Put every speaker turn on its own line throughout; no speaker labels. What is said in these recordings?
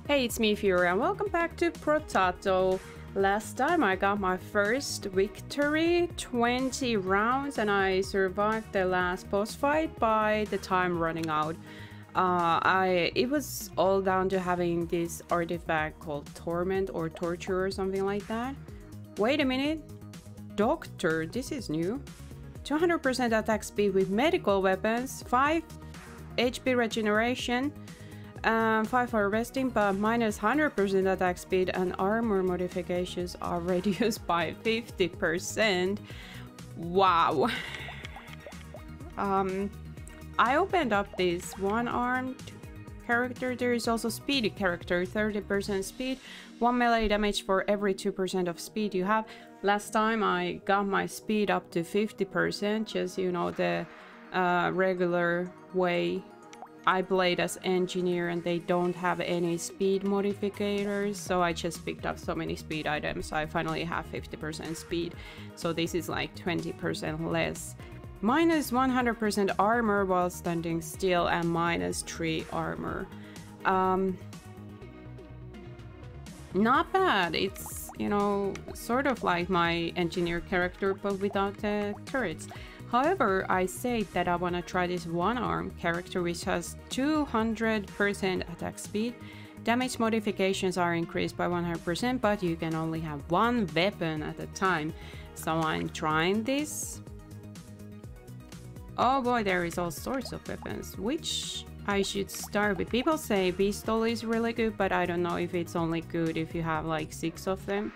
Hey, it's me, Fury, and welcome back to Brotato. Last time I got my first victory, 20 rounds, and I survived the last boss fight by the time running out. It was all down to having this artifact called Torment or Torture or something like that. Wait a minute. Doctor, this is new. 200% attack speed with medical weapons, 5 HP regeneration, 5 for resting, but minus 100% attack speed and armor modifications are reduced by 50%. Wow. I opened up this one-armed character. There is also speedy character, 30% speed, 1 melee damage for every 2% of speed you have. Last time I got my speed up to 50%, just, you know, the regular way I played as engineer, and they don't have any speed modifiers, so I just picked up so many speed items. I finally have 50% speed, so this is like 20% less. Minus 100% armor while standing still, and minus 3 armor. Not bad. It's, you know, sort of like my engineer character, but without the turrets. However, I say that I want to try this one-arm character, which has 200% attack speed. Damage modifications are increased by 100%, but you can only have one weapon at a time. So I'm trying this. Oh boy, there is all sorts of weapons. Which I should start with? People say pistol is really good, but I don't know if it's only good if you have like 6 of them.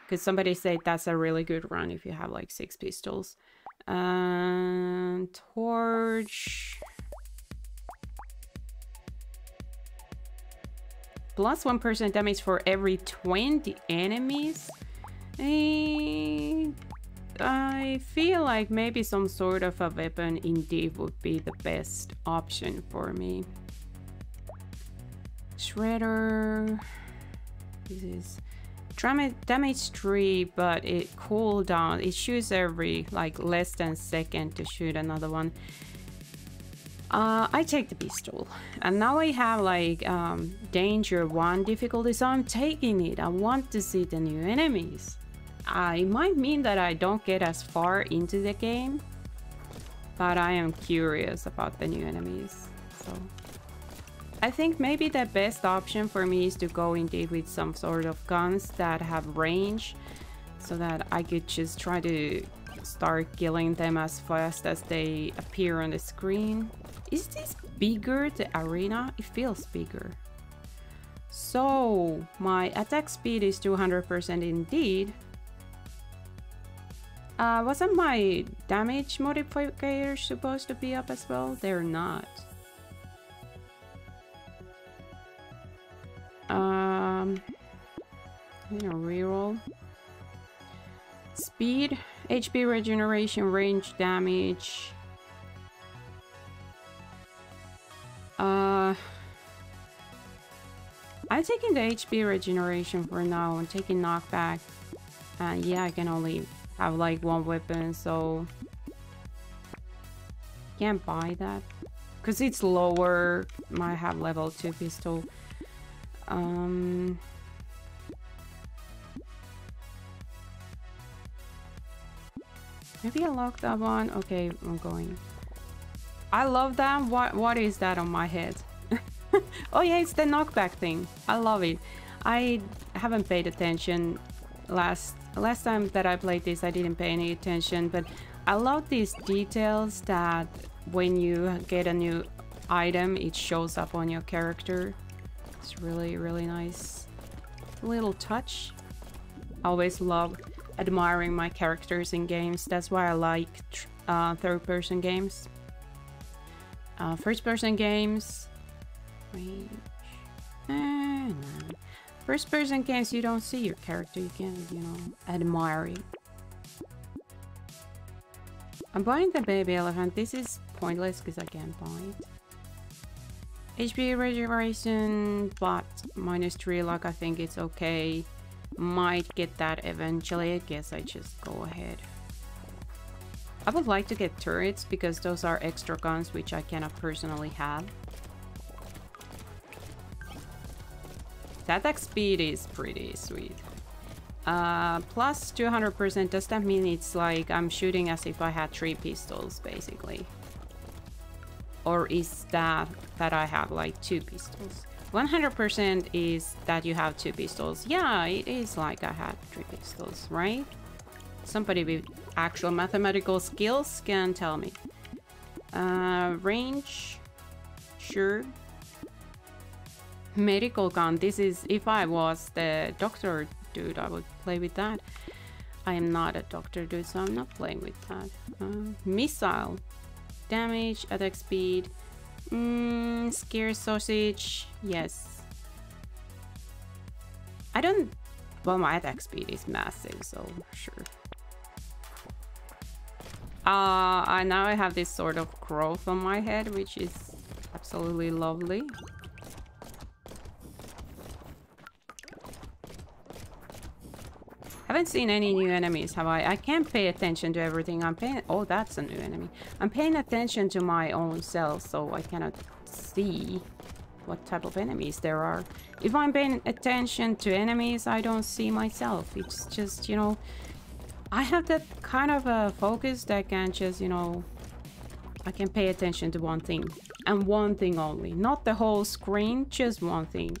Because somebody said that's a really good run if you have like 6 pistols. Torch. Plus 1% damage for every 20 enemies. I feel like maybe some sort of a weapon indeed would be the best option for me. Shredder. This is damage 3, but it cooldown. It shoots every like less than second to shoot another one. I take the pistol, and now I have like danger 1 difficulty, so I'm taking it. I want to see the new enemies. It might mean that I don't get as far into the game, but I am curious about the new enemies. So I think maybe the best option for me is to go indeed with some sort of guns that have range, so that I could just try to start killing them as fast as they appear on the screen. Is this bigger, the arena? It feels bigger. So my attack speed is 200% indeed. Wasn't my damage modifier supposed to be up as well? They're not. Reroll. Speed, HP regeneration, range damage. I'm taking the HP regeneration for now. I'm taking knockback. Yeah, I can only have like 1 weapon, so can't buy that because it's lower. I have level 2 pistol. Maybe I locked that one. Okay, I'm going. I love that. What is that on my head? Oh yeah, it's the knockback thing. I love it. I haven't paid attention. Last time that I played this, I didn't pay any attention, but I love these details that when you get a new item, it shows up on your character. It's really, really nice little touch. I always love admiring my characters in games. That's why I like third-person games. First-person games. Range. No. First-person games, you don't see your character. You can, you know, admire it. I'm buying the baby elephant. This is pointless because I can't buy it. HP regeneration, but minus 3 luck. I think it's okay. Might get that eventually. I guess I just go ahead. I would like to get turrets because those are extra guns which I cannot personally have. The attack speed is pretty sweet. Plus 200%, does that mean it's like I'm shooting as if I had 3 pistols, basically? Or is that I have like 2 pistols? 100% is that you have 2 pistols. Yeah, it is like I had 3 pistols, right? Somebody with actual mathematical skills can tell me. Range, sure. Medical gun, this is, if I was the doctor dude, I would play with that. I am not a doctor dude, so I'm not playing with that. Missile, damage, attack speed, scare sausage, yes. I don't, well, my attack speed is massive, so sure. Now I have this sort of growth on my head, which is absolutely lovely. Haven't seen any new enemies, have I? I can't pay attention to everything. I'm paying... Oh, that's a new enemy. I'm paying attention to my own self, so I cannot see what type of enemies there are. If I'm paying attention to enemies, I don't see myself. It's just, you know... I have that kind of a focus that can just, you know... I can pay attention to one thing. And one thing only. Not the whole screen, just one thing.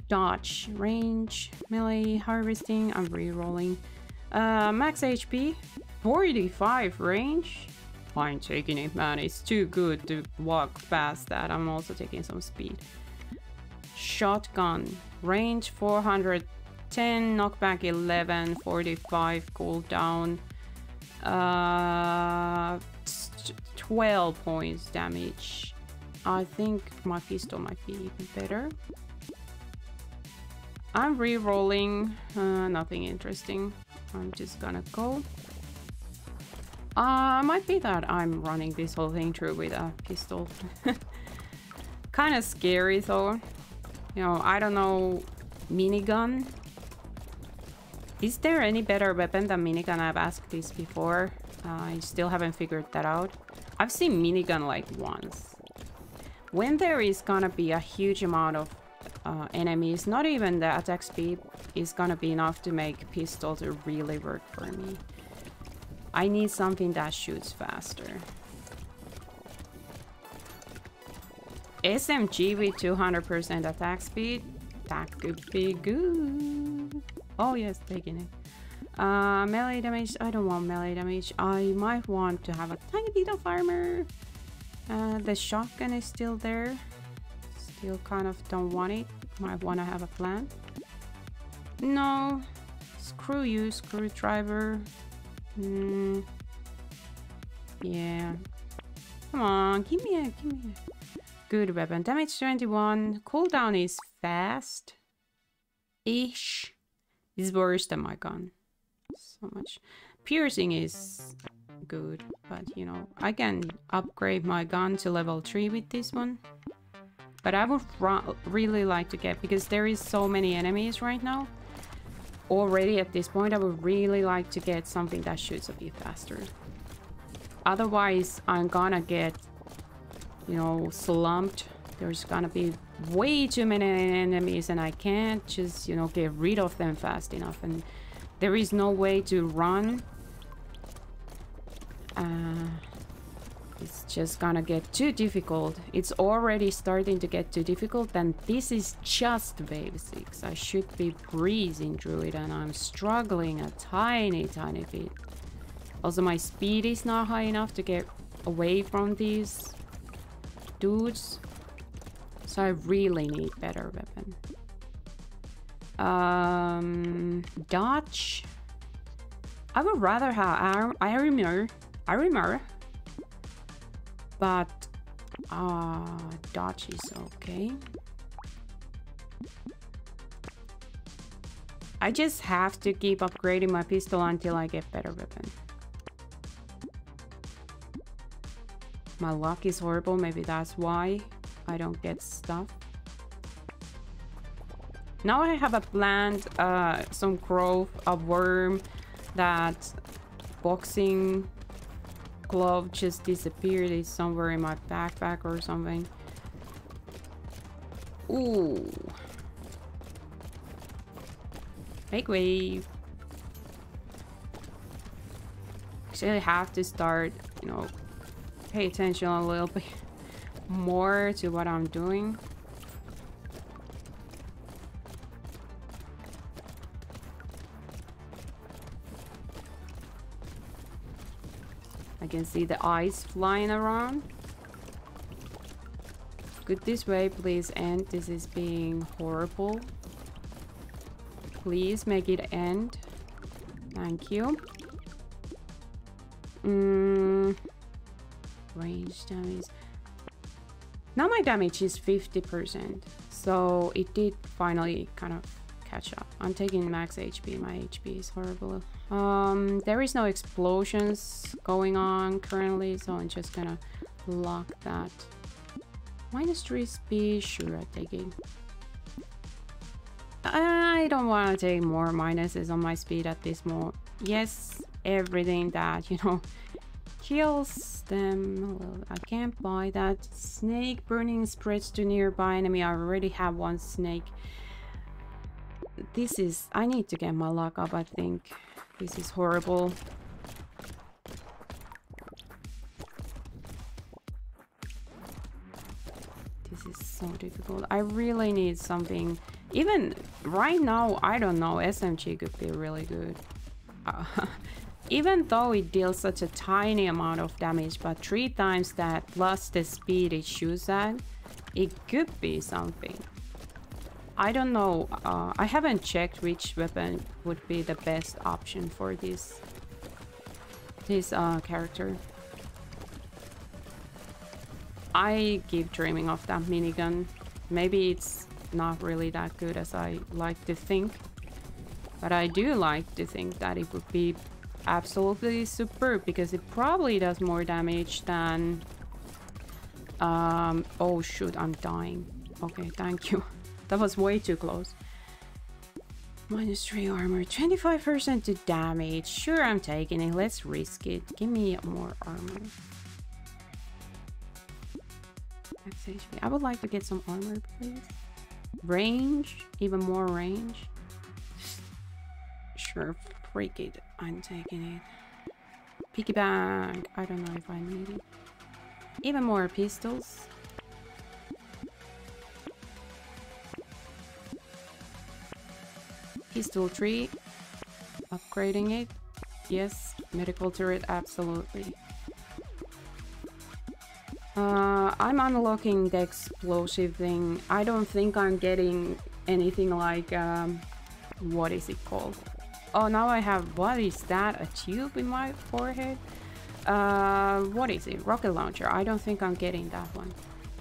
Dodge, range, melee, harvesting, I'm re-rolling. Max HP, 45 range. I'm taking it, man. It's too good to walk past that. I'm also taking some speed. Shotgun, range 410, knockback 11, 45 cooldown. 12 points damage. I think my pistol might be even better. I'm re-rolling, nothing interesting. I'm just gonna go. Might be that I'm running this whole thing through with a pistol. Kind of scary though. You know, I don't know, minigun. Is there any better weapon than minigun? I've asked this before. I still haven't figured that out. I've seen minigun like once. When there is gonna be a huge amount of enemies, not even the attack speed is gonna be enough to make pistol to really work for me. I need something that shoots faster. SMG with 200% attack speed, that could be good. Oh yes, taking it. Melee damage, I don't want melee damage. I might want to have a tiny bit of armor. The shotgun is still there. Still kind of don't want it. Might want to have a plan. No. Screw you, screwdriver. Yeah. Come on, give me a good weapon. Damage 21. Cooldown is fast. Ish. Is worse than my gun. So much. Piercing is good, but you know, I can upgrade my gun to level 3 with this one. But I would really like to get, because there is so many enemies right now. Already at this point, I would really like to get something that shoots a bit faster. Otherwise, I'm gonna get, you know, slumped. There's gonna be way too many enemies and I can't just, you know, get rid of them fast enough. And there is no way to run. It's just gonna get too difficult. It's already starting to get too difficult, and this is just wave 6. I should be breezing through it, and I'm struggling a tiny bit. Also, my speed is not high enough to get away from these dudes. So I really need better weapon. Dodge. I would rather have armor. But dodge is okay. I just have to keep upgrading my pistol until I get better weapon. My luck is horrible, maybe that's why I don't get stuff. Now I have a plant, some growth, a worm, that boxing glove just disappeared. It's somewhere in my backpack or something. Ooh. Make wave. Actually, have to start, you know, pay attention a little bit more to what I'm doing. I can see the eyes flying around. Could this way please end? This is being horrible. Please make it end. Thank you. Range damage. Now my damage is 50%. So it did finally kind of catch up. I'm taking max HP. My HP is horrible. There is no explosions going on currently, so I'm just gonna lock that. -3 speed, sure, I take it. I don't want to take more minuses on my speed at this moment. Yes, everything that, you know, kills them. Well, I can't buy that. Snake burning spreads to nearby enemy. I already have one snake. This is... I need to get my luck up, I think. This is horrible. This is so difficult. I really need something. Even right now, I don't know. SMG could be really good. Even though it deals such a tiny amount of damage, but 3 times that plus the speed it shoots at, it could be something. I don't know. I haven't checked which weapon would be the best option for this character. I keep dreaming of that minigun. Maybe it's not really that good as I like to think, but I do like to think that it would be absolutely superb because it probably does more damage than... oh shoot, I'm dying. Okay, thank you. That was way too close. -3 armor, 25% to damage. Sure, I'm taking it. Let's risk it. Give me more armor. Max HP. I would like to get some armor, please. Range, even more range. Sure, freak it. I'm taking it. Piggy bank. I don't know if I need it. Even more pistols. Pistol 3. Upgrading it. Yes. Medical turret, absolutely. I'm unlocking the explosive thing. I don't think I'm getting anything like, what is it called? Oh, now I have, what is that? A tube in my forehead? What is it? Rocket launcher. I don't think I'm getting that one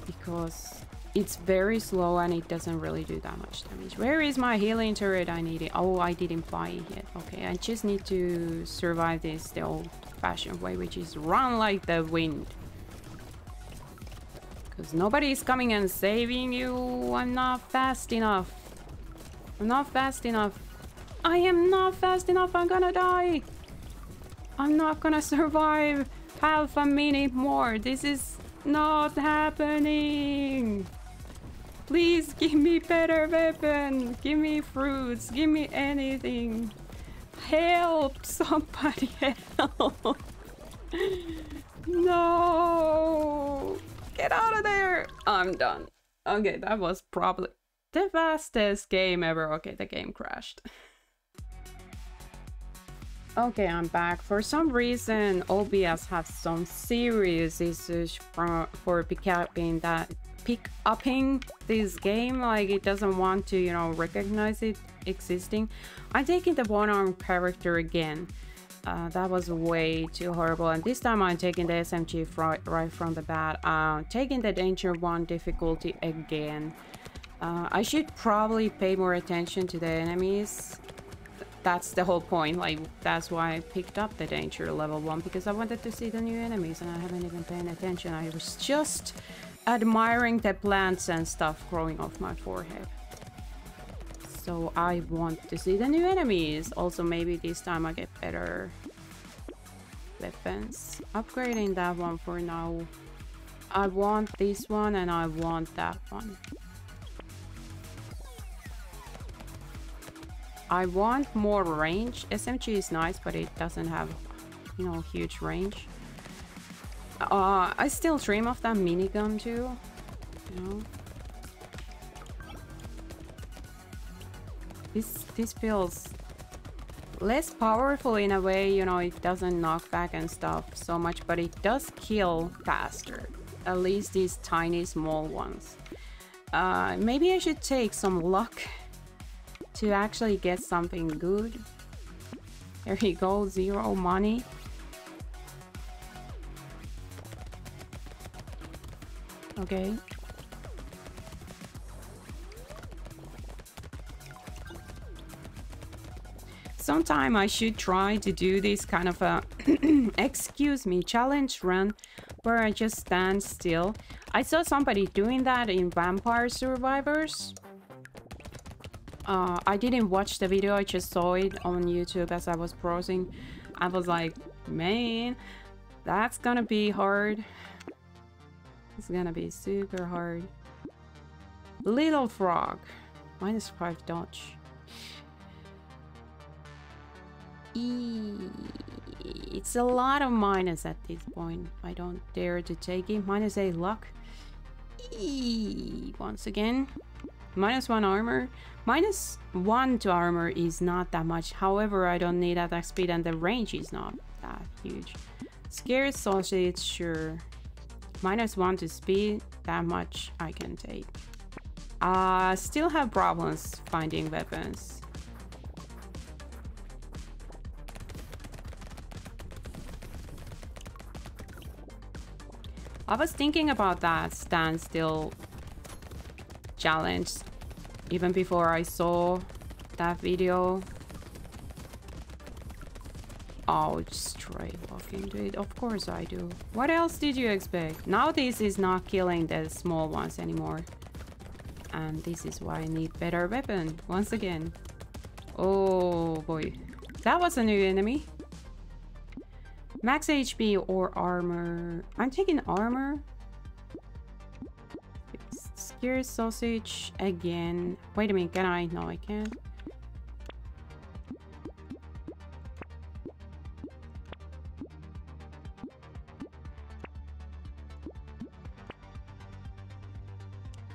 because it's very slow and it doesn't really do that much damage. Where is my healing turret? I need it. Oh, I didn't buy it yet. Okay, I just need to survive this the old-fashioned way, which is run like the wind. Because nobody is coming and saving you. I'm not fast enough. I'm not fast enough. I am not fast enough. I'm gonna die. I'm not gonna survive half a minute more. This is not happening. Please give me better weapon. Give me fruits. Give me anything. Help. Somebody help. No. Get out of there! I'm done. Okay, that was probably the fastest game ever. Okay, the game crashed. Okay, I'm back. For some reason, OBS has some serious issues for picking this game. Like, it doesn't want to, you know, recognize it existing. I'm taking the one-armed character again. That was way too horrible, and this time I'm taking the SMG right from the bat. Taking the danger 1 difficulty again. I should probably pay more attention to the enemies. That's the whole point. Like, that's why I picked up the danger level 1, because I wanted to see the new enemies and I haven't even paid attention. I was just admiring the plants and stuff growing off my forehead. So I want to see the new enemies. Also, maybe this time I get better weapons. Upgrading that one for now. I want this one and I want that one. I want more range. SMG is nice, but it doesn't have, you know, huge range. I still dream of that minigun too, you know. This feels less powerful in a way, you know, it doesn't knock back and stuff so much, but it does kill faster. At least these tiny small ones. Maybe I should take some luck to actually get something good. There you go, 0 money. Okay. Sometime I should try to do this kind of a excuse me, challenge run where I just stand still. I saw somebody doing that in Vampire Survivors. I didn't watch the video, I just saw it on YouTube as I was browsing. I was like, man, that's gonna be hard. It's gonna be super hard. Little frog. -5 dodge. It's a lot of minus at this point. I don't dare to take it. -8 luck. Once again. -1 armor. -1 to armor is not that much. However, I don't need attack speed and the range is not that huge. Scared sausage, sure. -1 to speed, that much I can take. Still have problems finding weapons. I was thinking about that standstill challenge even before I saw that video. Oh, just try walk into it. Of course I do. What else did you expect? Now this is not killing the small ones anymore. And this is why I need better weapon. Once again. Oh boy. That was a new enemy. Max HP or armor. I'm taking armor. Skewer sausage again. Wait a minute, can I? No, I can't.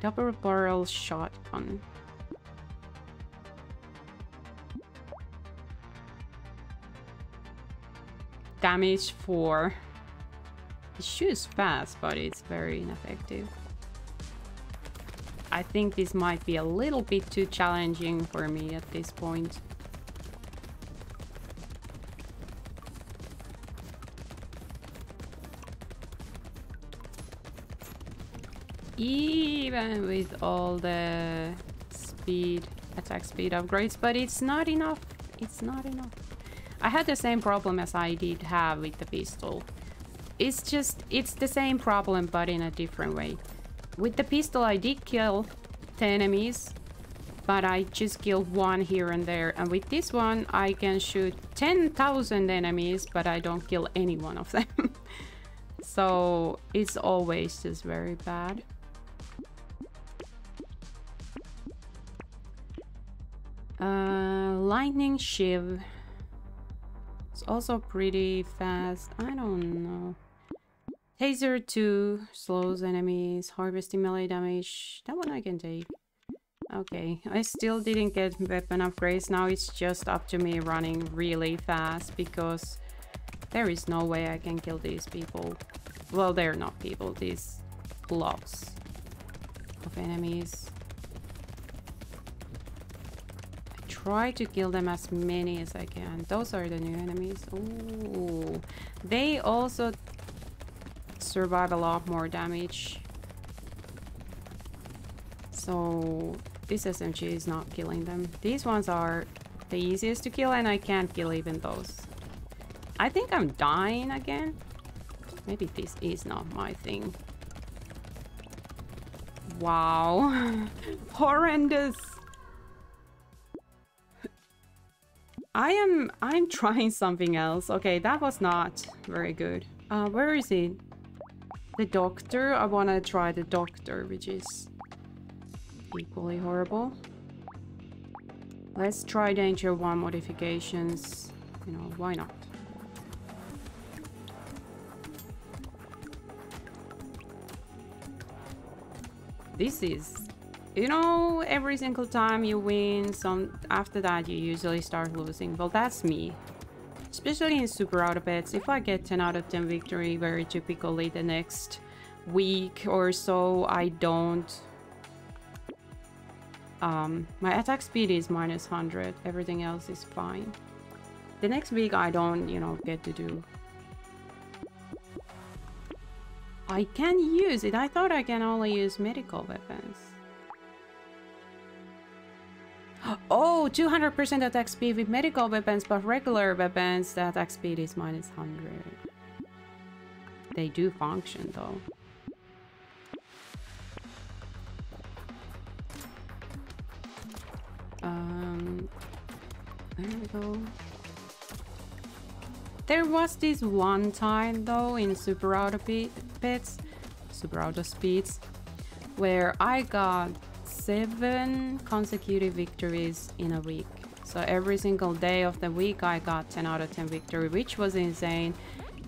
Double barrel shotgun. Damage 4. It shoots fast, but it's very ineffective. I think this might be a little bit too challenging for me at this point. Even with all the speed, attack speed upgrades, but it's not enough. It's not enough. I had the same problem as I did have with the pistol. It's the same problem, but in a different way. With the pistol, I did kill 10 enemies, but I just killed 1 here and there. And with this one, I can shoot 10,000 enemies, but I don't kill any one of them. So it's always just very bad. Lightning shiv. It's also pretty fast. I don't know. Taser 2 slows enemies. Harvesting melee damage. That one I can take. Okay, I still didn't get weapon upgrades. Now it's just up to me running really fast because there is no way I can kill these people. Well, they're not people, these blocks of enemies. Try to kill them as many as I can. Those are the new enemies. Ooh. They also survive a lot more damage. So this SMG is not killing them. These ones are the easiest to kill and I can't kill even those. I think I'm dying again. Maybe this is not my thing. Wow. Horrendous. I'm trying something else. Okay, that was not very good. Where is it? The doctor? I want to try the doctor, which is equally horrible. Let's try Danger 1 modifications. You know, why not? This is, you know, every single time you win, after that you usually start losing. Well, that's me. Especially in super auto bets. If I get 10 out of 10 victory, very typically the next week or so, I don't. My attack speed is minus 100. Everything else is fine. The next week I don't, you know, get to do. I can use it. I thought I can only use medical weapons. Oh, 200% attack speed with medical weapons, but regular weapons, the attack speed is minus 100. They do function though. There we go. There was this one time though in super auto speeds, where I got 7 consecutive victories in a week. So every single day of the week I got 10 out of 10 victory, which was insane.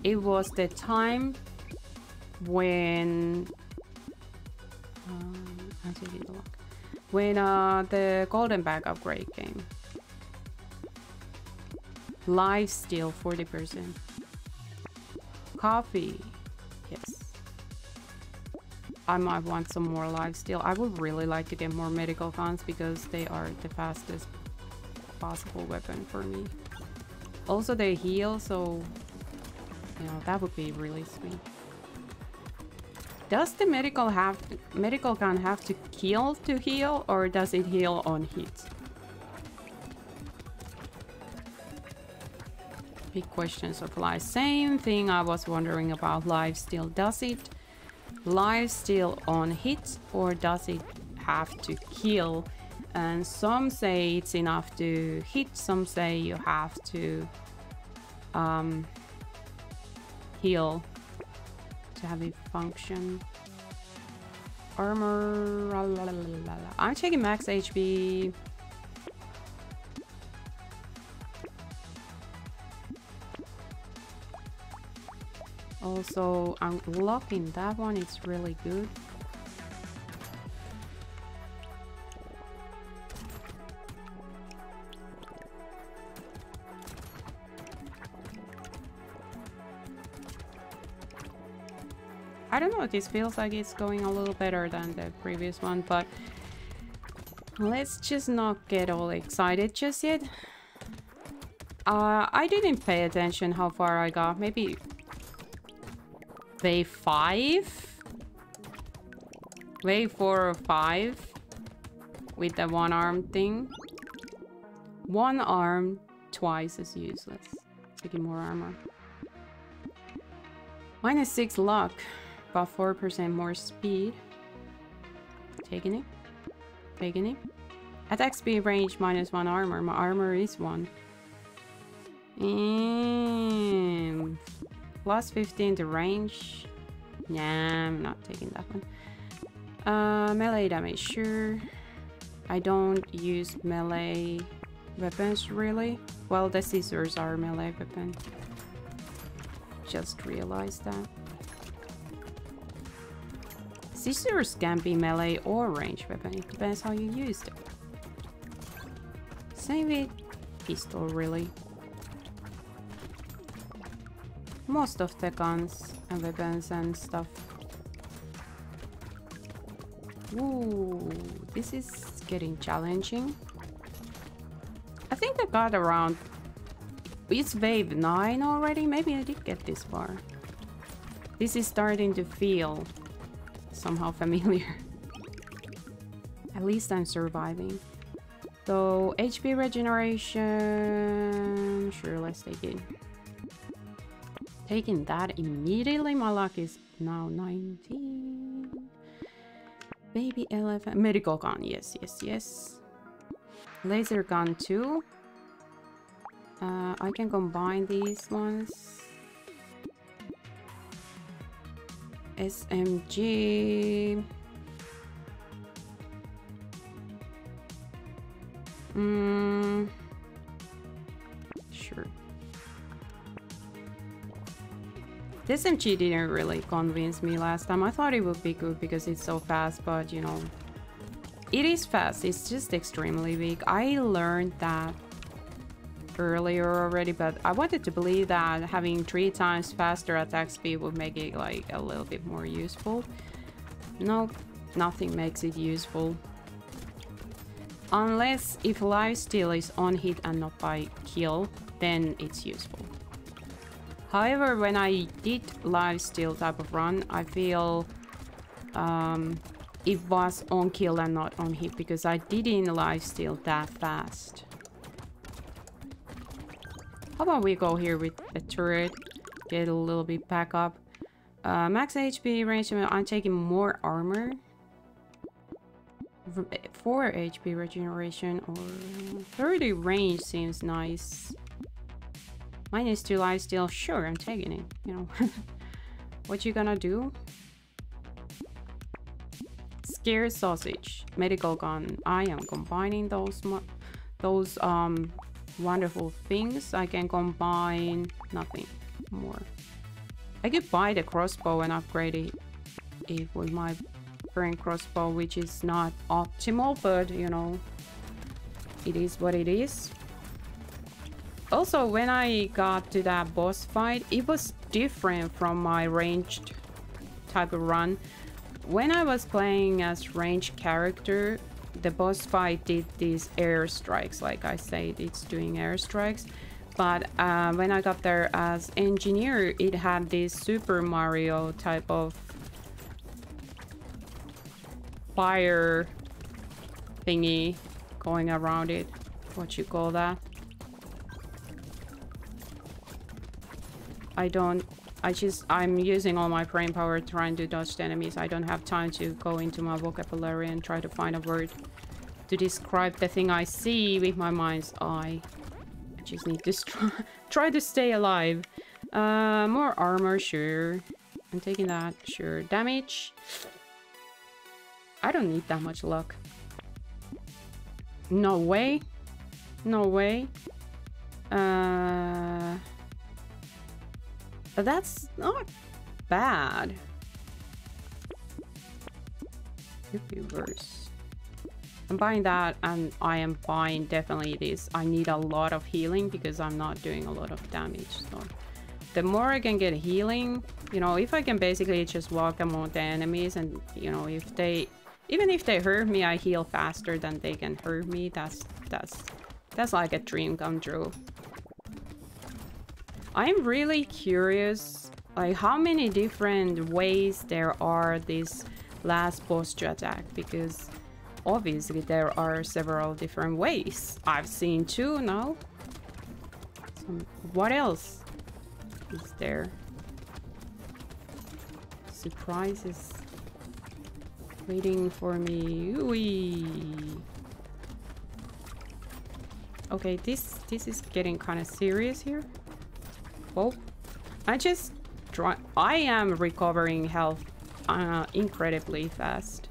It was the time when the golden bag upgrade came. Life steal 40%. Coffee, yes. I might want some more life steal. I would really like to get more medical guns because they are the fastest possible weapon for me. Also they heal, so you know that would be really sweet. Does the medical gun have to kill to heal, or does it heal on hit? Big questions of life. Same thing I was wondering about lifesteal. Does it lifesteal on hit, or does it have to kill? And some say it's enough to hit, some say you have to heal to have it function. Armor. I'm checking max HP. Also, unlocking that one, it's really good. I don't know, this feels like it's going a little better than the previous one, but let's just not get all excited just yet. I didn't pay attention how far I got. Maybe wave 5? Wave 4 or 5 with the one arm thing. One arm, twice as useless. Taking more armor. Minus 6 luck, but 4% more speed. Taking it. Taking it. Attack speed range minus 1 armor. My armor is 1. And plus 15 to range. Nah, I'm not taking that one. Melee damage, sure. I don't use melee weapons really. Well, the scissors are melee weapon. Just realized that. Scissors can be melee or range weapon. It depends how you use it. Same with pistol really. Most of the guns and weapons and stuff. Ooh, this is getting challenging. I think I got around... It's wave 9 already? Maybe I did get this far. This is starting to feel somehow familiar. At least I'm surviving. So, HP regeneration... Sure, let's take it. Taking that immediately. My luck is now 19. Baby elephant. Medical gun. Yes, yes, yes. Laser gun too. I can combine these ones. SMG. Sure. This MG didn't really convince me last time. I thought it would be good because it's so fast, but you know, it is fast. It's just extremely weak. I learned that earlier already, but I wanted to believe that having 3 times faster attack speed would make it like a little bit more useful. Nope, nothing makes it useful. Unless if lifesteal is on hit and not by kill, then it's useful. However, when I did lifesteal type of run, I feel it was on kill and not on hit because I didn't lifesteal that fast. How about we go here with a turret, get a little bit back up. Max HP range, I'm taking more armor. 4 HP regeneration or 30 range seems nice. -2 lifesteal, sure, I'm taking it, you know. What you gonna do? Scare sausage, medical gun. I am combining those wonderful things. I can combine nothing more. I could buy the crossbow and upgrade it with my current crossbow, which is not optimal, but you know, it is what it is. Also, when I got to that boss fight, it was different from my ranged type of run. When I was playing as ranged character, the boss fight did these airstrikes, like I said, it's doing airstrikes. But when I got there as engineer, it had this Super Mario type of fire thingy going around it. What you call that? I'm using all my brain power trying to dodge the enemies. I don't have time to go into my vocabulary and try to find a word to describe the thing I see with my mind's eye. I just need to try to stay alive. More armor, sure. I'm taking that, sure. Damage. I don't need that much luck. No way. No way. But that's not bad. Could be worse. I'm buying that, and I am buying definitely this. I need a lot of healing because I'm not doing a lot of damage. So the more I can get healing, you know, if I can basically just walk among the enemies, and you know, even if they hurt me, I heal faster than they can hurt me. That's like a dream come true. I'm really curious, like how many different ways there are this last boss to attack, because obviously there are several different ways. I've seen 2 now. What else is there? Surprises waiting for me. Ooh-wee. Okay, this is getting kind of serious here. Oh, I am recovering health incredibly fast.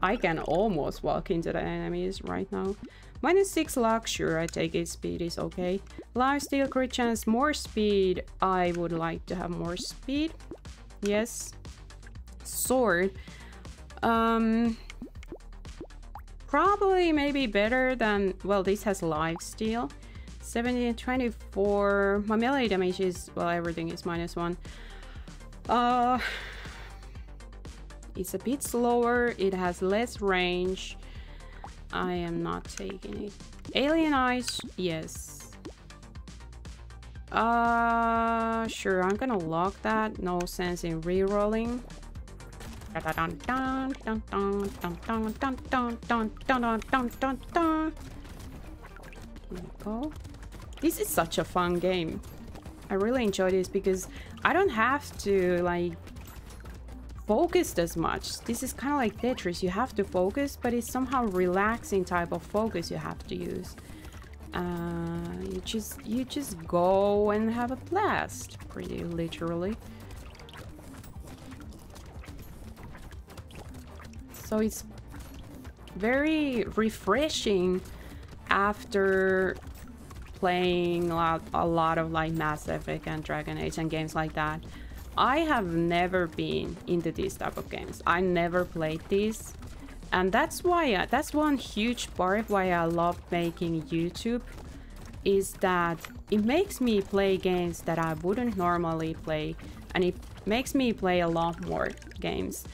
I can almost walk into the enemies right now. -6 luck, sure, I take it. Speed is okay. Lifesteal, crit chance, more speed. I would like to have more speed. Yes. Sword. Probably maybe better than, well, this has lifesteal. 70 and 24. My melee damage is, well, everything is -1. It's a bit slower. It has less range. I am not taking it. Alien eyes, yes. Sure, I'm gonna lock that. No sense in re-rolling. Here we go. This is such a fun game. I really enjoy this because I don't have to like focus as much. This is kind of like Tetris. You have to focus, but it's somehow relaxing type of focus you have to use. You just go and have a blast, pretty literally. So it's very refreshing after playing a lot of like Mass Effect and Dragon Age and games like that, I have never been into these type of games. I never played these, and that's why that's one huge part why I love making YouTube, is that it makes me play games that I wouldn't normally play, and it makes me play a lot more games.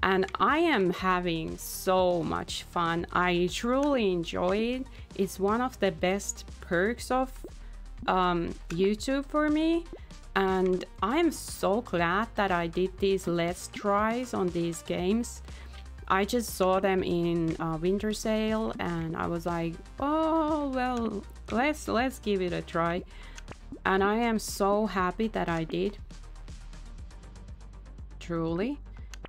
And I am having so much fun. I truly enjoy it. It's one of the best perks of YouTube for me. And I'm so glad that I did these let's tries on these games. I just saw them in winter sale and I was like, oh, well, let's give it a try. And I am so happy that I did. Truly.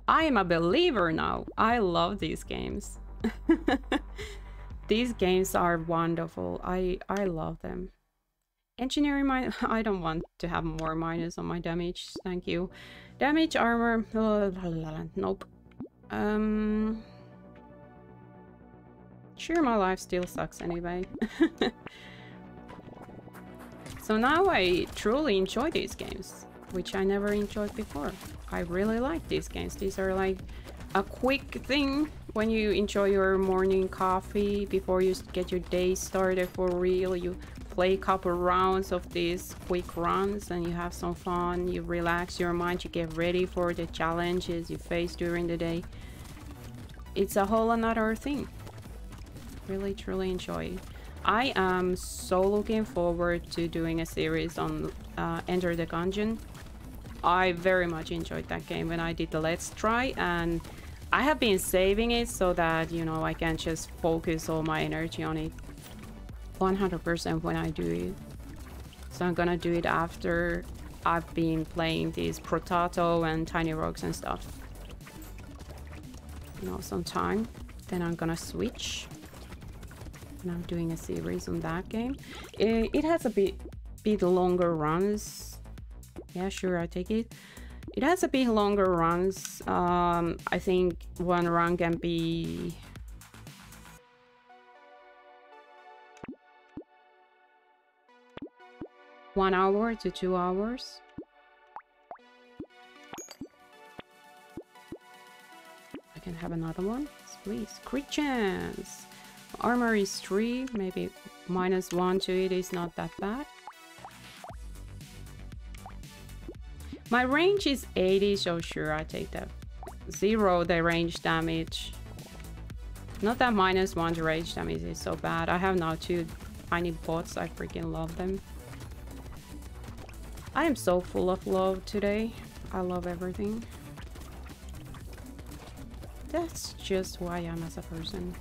I am a believer now. I love these games. These games are wonderful. I love them. Engineering minus. I don't want to have more minus on my damage. Thank you. Damage, armor. Nope. Sure, my life still sucks anyway. So now I truly enjoy these games, which I never enjoyed before. I really like these games. These are like a quick thing when you enjoy your morning coffee before you get your day started for real. You play a couple rounds of these quick runs and you have some fun. You relax your mind. You get ready for the challenges you face during the day. It's a whole another thing. Really, truly enjoy it. I am so looking forward to doing a series on Enter the Gungeon. I very much enjoyed that game when I did the Let's Try, and I have been saving it so that, you know, I can just focus all my energy on it 100% when I do it. So I'm gonna do it after I've been playing these Brotato and Tiny Rocks and stuff. You know, some time. Then I'm gonna switch. And I'm doing a series on that game. It has a bit longer runs. Yeah, sure, I take it. It has a bit longer runs. I think one run can be one hour to 2 hours. I can have another one, please. Crit chance. Armor is 3, maybe -1 to it is not that bad. My range is 80, so sure, I take that. 0 the range damage. Not that -1 the range damage is so bad. I have now 2 tiny bots. I freaking love them. I am so full of love today. I love everything. That's just who I am as a person.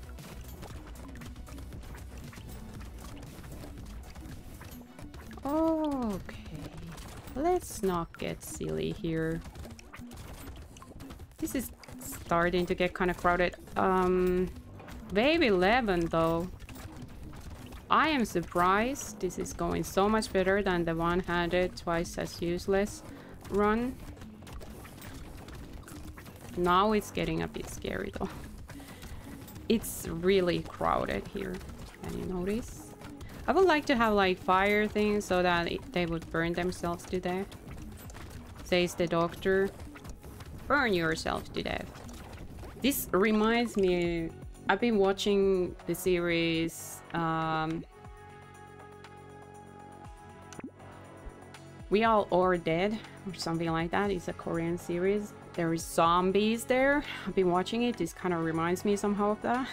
Okay, let's not get silly here. This is starting to get kind of crowded. Wave 11 though. I am surprised. This is going so much better than the one-handed, twice as useless run. Now it's getting a bit scary though. It's really crowded here. Can you notice? I would like to have like fire things so that they would burn themselves to death. Says the doctor. Burn yourself to death. This reminds me, I've been watching the series We All Are Dead or something like that. It's a Korean series. There is zombies there. I've been watching it. This kind of reminds me somehow of that.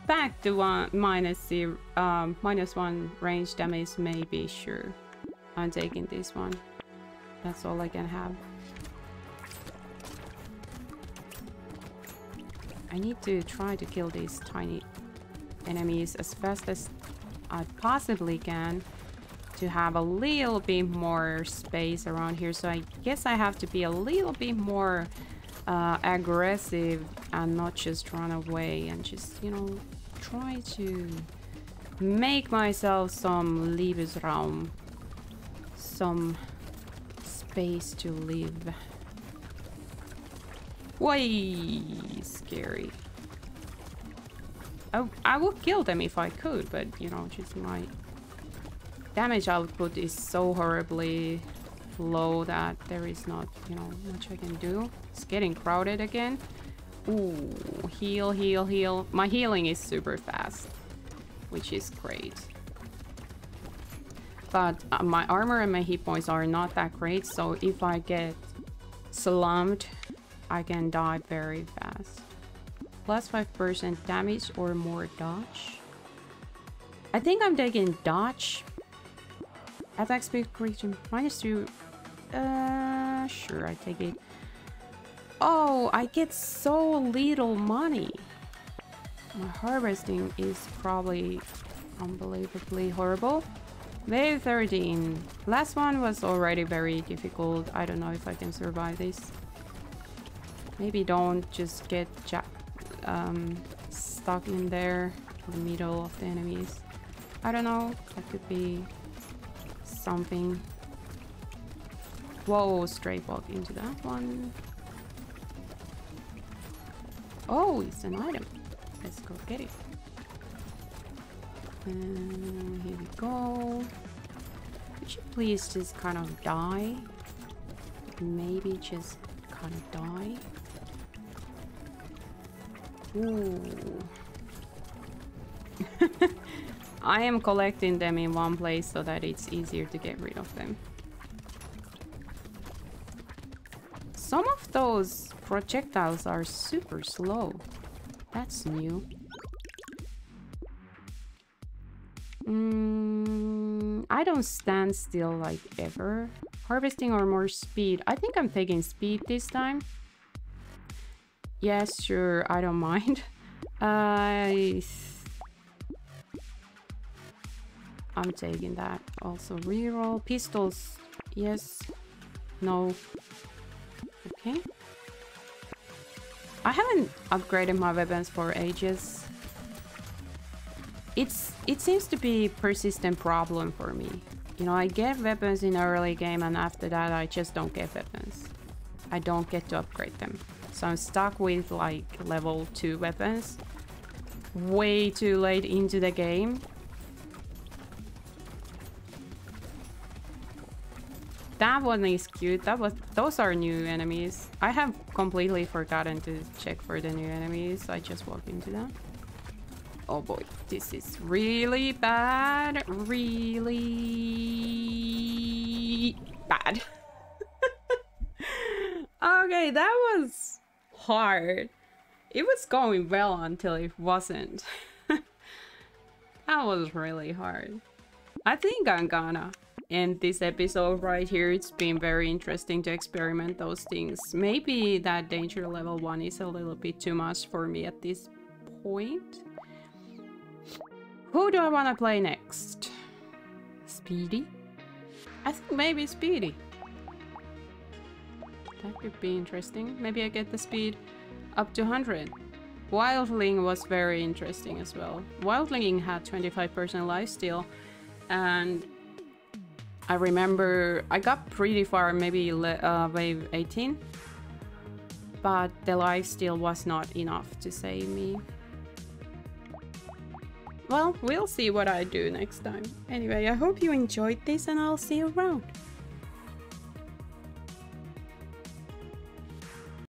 Back to -1 range damage, maybe, sure. I'm taking this one. That's all I can have. I need to try to kill these tiny enemies as fast as I possibly can to have a little bit more space around here. So I guess I have to be a little bit more aggressive and not just run away and just, you know, try to make myself some Lebensraum, some space to live. Way scary. I would kill them if I could, but you know, just my damage output is so horribly low that there is not, you know, much I can do. It's getting crowded again. Ooh, heal, heal, heal. My healing is super fast, which is great. But my armor and my hit points are not that great, so if I get slumped, I can die very fast. Plus 5% damage or more dodge. I think I'm taking dodge. Attack speed creature -2. Sure, I take it. Oh, I get so little money. My harvesting is probably unbelievably horrible. Wave 13. Last one was already very difficult. I don't know if I can survive this. Maybe don't just get stuck in there, in the middle of the enemies. I don't know. That could be something. Whoa, straight walk into that one. Oh, it's an item. Let's go get it. And here we go. Could you please just kind of die? Maybe just kind of die. Ooh. I am collecting them in one place so that it's easier to get rid of them. Some of those projectiles are super slow. That's new. I don't stand still like ever. Harvesting or more speed. I think I'm taking speed this time. Yes, sure, I don't mind. I'm taking that. Also reroll. Pistols. Yes. No. Okay. I haven't upgraded my weapons for ages. It seems to be a persistent problem for me. You know, I get weapons in the early game and after that I just don't get weapons. I don't get to upgrade them. So I'm stuck with like level 2 weapons. Way too late into the game. That one is cute. Those are new enemies. I have completely forgotten to check for the new enemies. I just walked into them. Oh boy, this is really bad. Really bad. Okay, that was hard. It was going well until it wasn't. That was really hard. I think I'm gonna end this episode right here. It's been very interesting to experiment those things. Maybe that danger level 1 is a little bit too much for me at this point. Who do I want to play next? Speedy? I think maybe Speedy. That could be interesting. Maybe I get the speed up to 100. Wielding was very interesting as well. Wielding had 25% lifesteal, and I remember I got pretty far, maybe wave 18, but the lifesteal was not enough to save me. Well, we'll see what I do next time. Anyway, I hope you enjoyed this and I'll see you around.